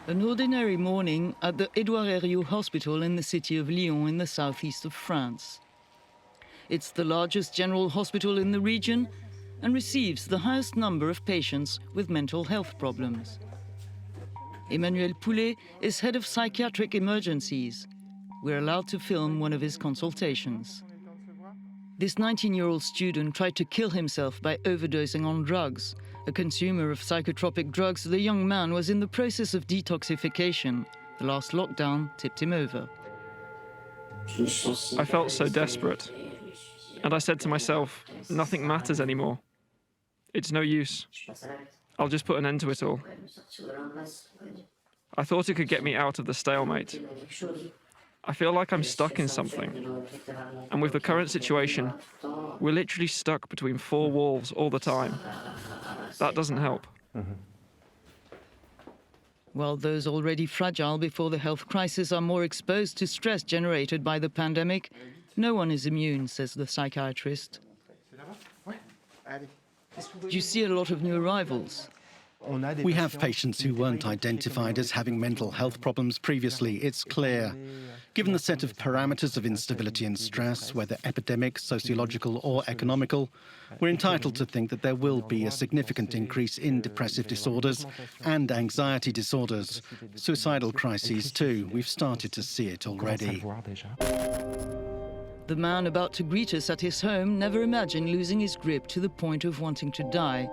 An ordinary morning at the Édouard Herriot Hospital in the city of Lyon in the southeast of France. It's the largest general hospital in the region and receives the highest number of patients with mental health problems. Emmanuel Poulet is head of psychiatric emergencies. We're allowed to film one of his consultations. This 19-year-old student tried to kill himself by overdosing on drugs. A consumer of psychotropic drugs, the young man was in the process of detoxification. The last lockdown tipped him over. I felt so desperate. And I said to myself, nothing matters anymore. It's no use. I'll just put an end to it all. I thought it could get me out of the stalemate. I feel like I'm stuck in something. And with the current situation, we're literally stuck between four walls all the time. That doesn't help. While those already fragile before the health crisis are more exposed to stress generated by the pandemic, no one is immune, says the psychiatrist. You see a lot of new arrivals. We have patients who weren't identified as having mental health problems previously, it's clear. Given the set of parameters of instability and stress, whether epidemic, sociological or economical, we're entitled to think that there will be a significant increase in depressive disorders and anxiety disorders. Suicidal crises too, we've started to see it already. The man about to greet us at his home never imagined losing his grip to the point of wanting to die,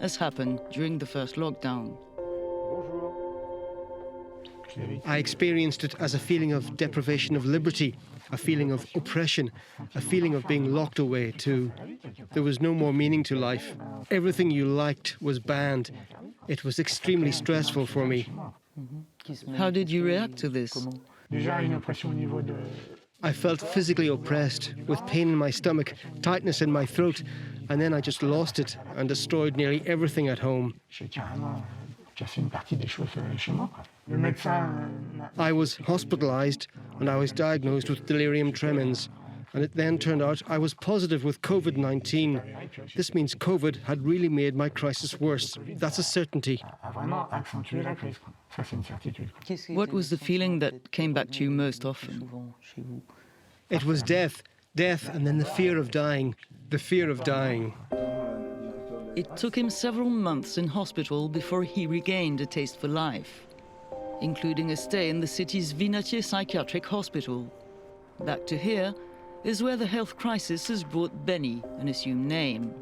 as happened during the first lockdown. I experienced it as a feeling of deprivation of liberty, a feeling of oppression, a feeling of being locked away too. There was no more meaning to life. Everything you liked was banned. It was extremely stressful for me. How did you react to this? I felt physically oppressed, with pain in my stomach, tightness in my throat, and then I just lost it and destroyed nearly everything at home. I was hospitalized and I was diagnosed with delirium tremens. And it then turned out I was positive with COVID-19. This means COVID had really made my crisis worse. That's a certainty. What was the feeling that came back to you most often? It was death, and then the fear of dying, the fear of dying. It took him several months in hospital before he regained a taste for life, including a stay in the city's Vinatier Psychiatric Hospital. Back to here is where the health crisis has brought Benny, an assumed name.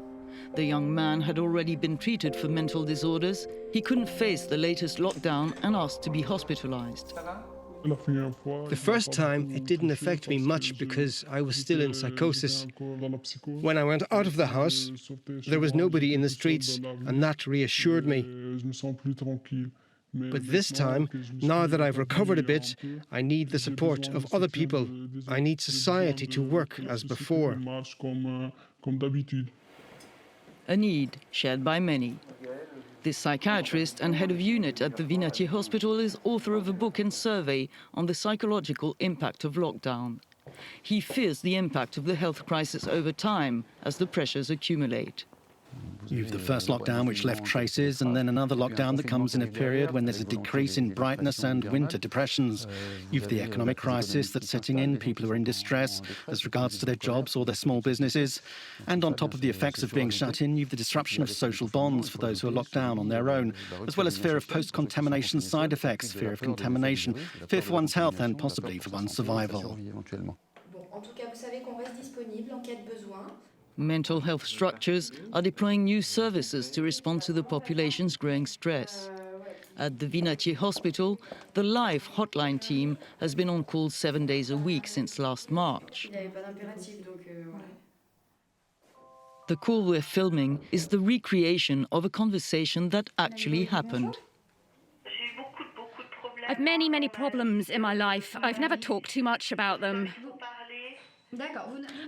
The young man had already been treated for mental disorders. He couldn't face the latest lockdown and asked to be hospitalized. The first time, it didn't affect me much because I was still in psychosis. When I went out of the house, there was nobody in the streets, and that reassured me. But this time, now that I've recovered a bit, I need the support of other people. I need society to work as before. A need shared by many. This psychiatrist and head of unit at the Vinatier Hospital is author of a book and survey on the psychological impact of lockdown. He fears the impact of the health crisis over time as the pressures accumulate. You've the first lockdown, which left traces, and then another lockdown that comes in a period when there's a decrease in brightness and winter depressions. You've the economic crisis that's setting in, people who are in distress as regards to their jobs or their small businesses. And on top of the effects of being shut in, you've the disruption of social bonds for those who are locked down on their own, as well as fear of post-contamination side effects, fear of contamination, fear for one's health and possibly for one's survival. Mental health structures are deploying new services to respond to the population's growing stress. At the Vinatier Hospital, the live hotline team has been on call 7 days a week since last March. The call we're filming is the recreation of a conversation that actually happened. I've many problems in my life. I've never talked too much about them.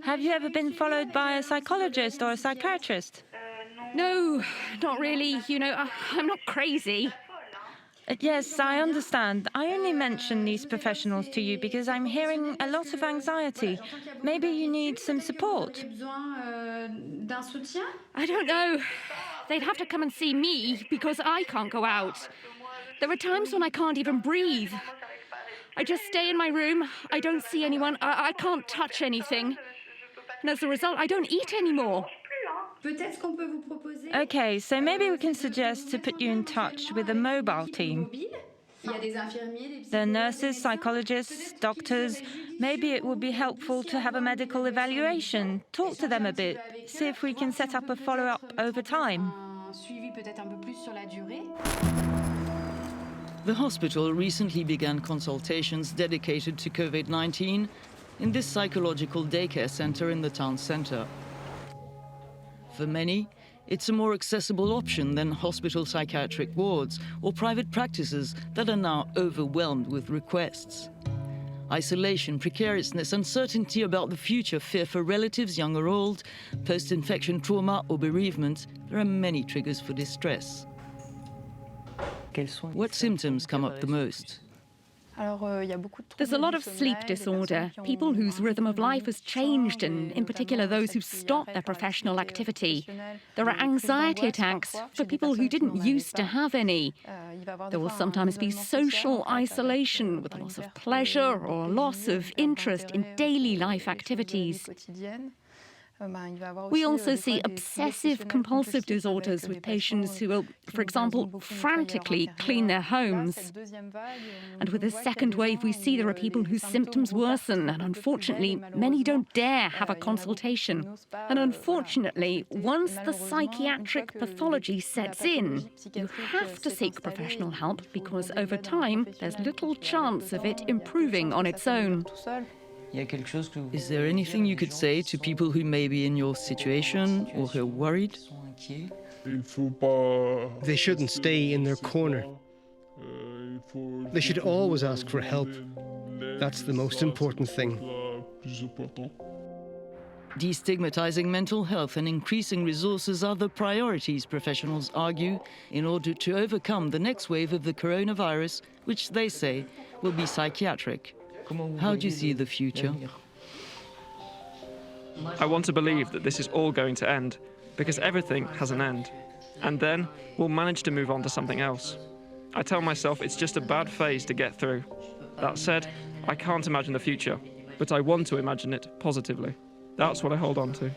Have you ever been followed by a psychologist or a psychiatrist? No, not really. You know, I'm not crazy. Yes, I understand. I only mention these professionals to you because I'm hearing a lot of anxiety. Maybe you need some support. I don't know. They'd have to come and see me because I can't go out. There are times when I can't even breathe. I just stay in my room, I don't see anyone, I can't touch anything. And as a result, I don't eat anymore. Okay, so maybe we can suggest to put you in touch with a mobile team. The nurses, psychologists, doctors. Maybe it would be helpful to have a medical evaluation. Talk to them a bit. See if we can set up a follow-up over time. The hospital recently began consultations dedicated to COVID-19 in this psychological daycare center in the town center. For many, it's a more accessible option than hospital psychiatric wards or private practices that are now overwhelmed with requests. Isolation, precariousness, uncertainty about the future, fear for relatives, young or old, post-infection trauma or bereavement, there are many triggers for distress. What symptoms come up the most? There's a lot of sleep disorder, people whose rhythm of life has changed, and in particular those who've stopped their professional activity. There are anxiety attacks for people who didn't used to have any. There will sometimes be social isolation with loss of pleasure or loss of interest in daily life activities. We also see obsessive-compulsive disorders with patients who will, for example, frantically clean their homes. And with the second wave, we see there are people whose symptoms worsen, and unfortunately, many don't dare have a consultation. And unfortunately, once the psychiatric pathology sets in, you have to seek professional help because over time, there's little chance of it improving on its own. Is there anything you could say to people who may be in your situation or who are worried? They shouldn't stay in their corner. They should always ask for help. That's the most important thing. Destigmatizing mental health and increasing resources are the priorities, professionals argue, in order to overcome the next wave of the coronavirus, which they say will be psychiatric. How do you see the future? I want to believe that this is all going to end, because everything has an end. And then we'll manage to move on to something else. I tell myself it's just a bad phase to get through. That said, I can't imagine the future, but I want to imagine it positively. That's what I hold on to.